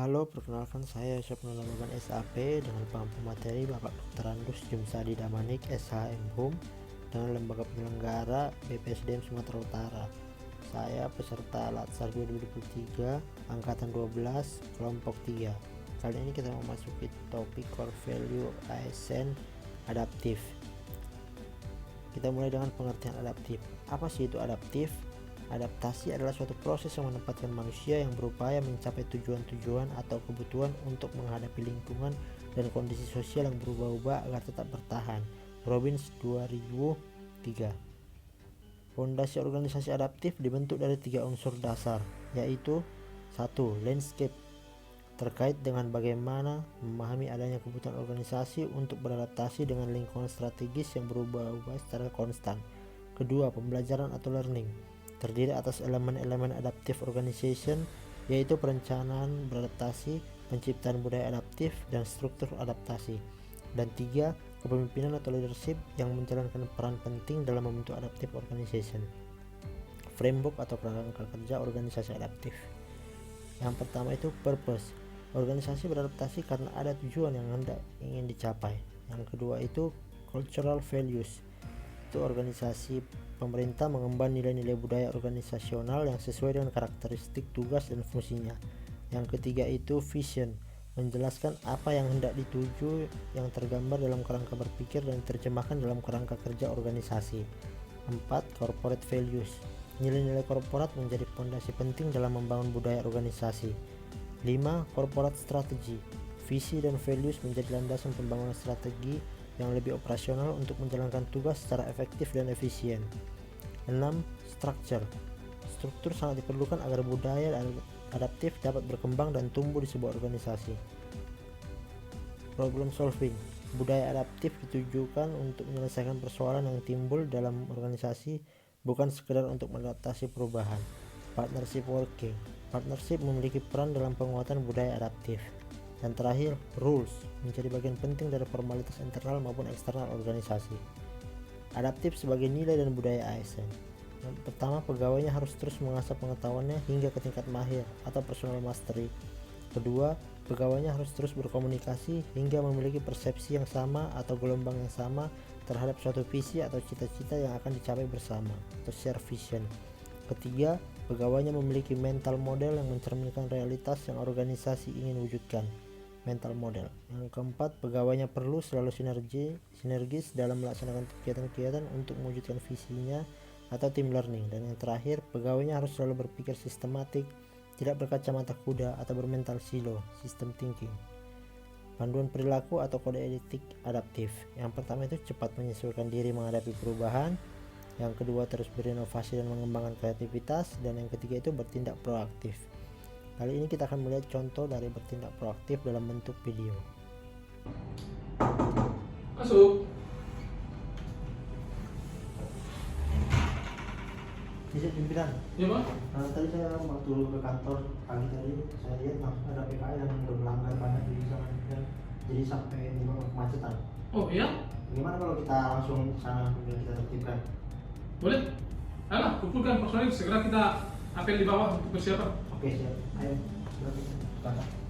Halo, perkenalkan saya Yusuf Nurulaban SAP dengan pengampu materi Bapak Dr. Andus Jumsadi Damanik SHM Hum dengan lembaga penyelenggara BPSDM Sumatera Utara. Saya peserta Latsar 2023 Angkatan 12 Kelompok 3. Kali ini kita memasuki topik core value ASN adaptif. Kita mulai dengan pengertian adaptif. Apa sih itu adaptif? Adaptasi adalah suatu proses yang menempatkan manusia yang berupaya mencapai tujuan-tujuan atau kebutuhan untuk menghadapi lingkungan dan kondisi sosial yang berubah-ubah agar tetap bertahan. Robbins 2003. Fondasi organisasi adaptif dibentuk dari 3 unsur dasar, yaitu 1. Landscape, terkait dengan bagaimana memahami adanya kebutuhan organisasi untuk beradaptasi dengan lingkungan strategis yang berubah-ubah secara konstan. Kedua, pembelajaran atau learning, terdiri atas elemen-elemen adaptive organization, yaitu perencanaan beradaptasi, penciptaan budaya adaptif, dan struktur adaptasi. Dan 3, kepemimpinan atau leadership yang menjalankan peran penting dalam membentuk adaptive organization. Framework atau kerangka kerja organisasi adaptif. Yang pertama itu purpose. Organisasi beradaptasi karena ada tujuan yang ingin dicapai. Yang kedua itu cultural values. Itu organisasi pemerintah mengemban nilai-nilai budaya organisasional yang sesuai dengan karakteristik tugas dan fungsinya. Yang ketiga itu vision, menjelaskan apa yang hendak dituju yang tergambar dalam kerangka berpikir dan diterjemahkan dalam kerangka kerja organisasi. 4. Corporate values, nilai-nilai korporat menjadi fondasi penting dalam membangun budaya organisasi. 5. Corporate strategy, visi dan values menjadi landasan pembangunan strategi yang lebih operasional untuk menjalankan tugas secara efektif dan efisien. 6. Structure, struktur sangat diperlukan agar budaya adaptif dapat berkembang dan tumbuh di sebuah organisasi. Problem solving, budaya adaptif ditujukan untuk menyelesaikan persoalan yang timbul dalam organisasi, bukan sekedar untuk mengadaptasi perubahan. Partnership working, partnership memiliki peran dalam penguatan budaya adaptif. Dan terakhir, rules menjadi bagian penting dari formalitas internal maupun eksternal organisasi. Adaptif sebagai nilai dan budaya ASN. Yang pertama, pegawainya harus terus mengasah pengetahuannya hingga ke tingkat mahir atau personal mastery. Kedua, pegawainya harus terus berkomunikasi hingga memiliki persepsi yang sama atau gelombang yang sama terhadap suatu visi atau cita-cita yang akan dicapai bersama atau share vision. Ketiga, pegawainya memiliki mental model yang mencerminkan realitas yang organisasi ingin wujudkan. Mental model. Yang keempat, pegawainya perlu selalu sinergis dalam melaksanakan kegiatan-kegiatan untuk mewujudkan visinya atau team learning. Dan yang terakhir, pegawainya harus selalu berpikir sistematik, tidak berkacamata kuda atau bermental silo, system thinking. Panduan perilaku atau kode etik adaptif. Yang pertama itu cepat menyesuaikan diri menghadapi perubahan. Yang kedua, terus berinovasi dan mengembangkan kreativitas. Dan yang ketiga itu bertindak proaktif. Kali ini kita akan melihat contoh dari bertindak proaktif dalam bentuk video. Masuk. Bisa pimpinan. Ya Pak. Tadi saya waktu ke kantor pagi tadi saya lihat ada PKL yang udah melanggar banyak jadi sampai menyebabkan kemacetan. Oh iya? Bagaimana kalau kita langsung sana dan kita tertibkan? Boleh? Ayolah, kumpulkan personil segera kita apel di bawah untuk persiapan. Oke siap. Ayo. Berarti.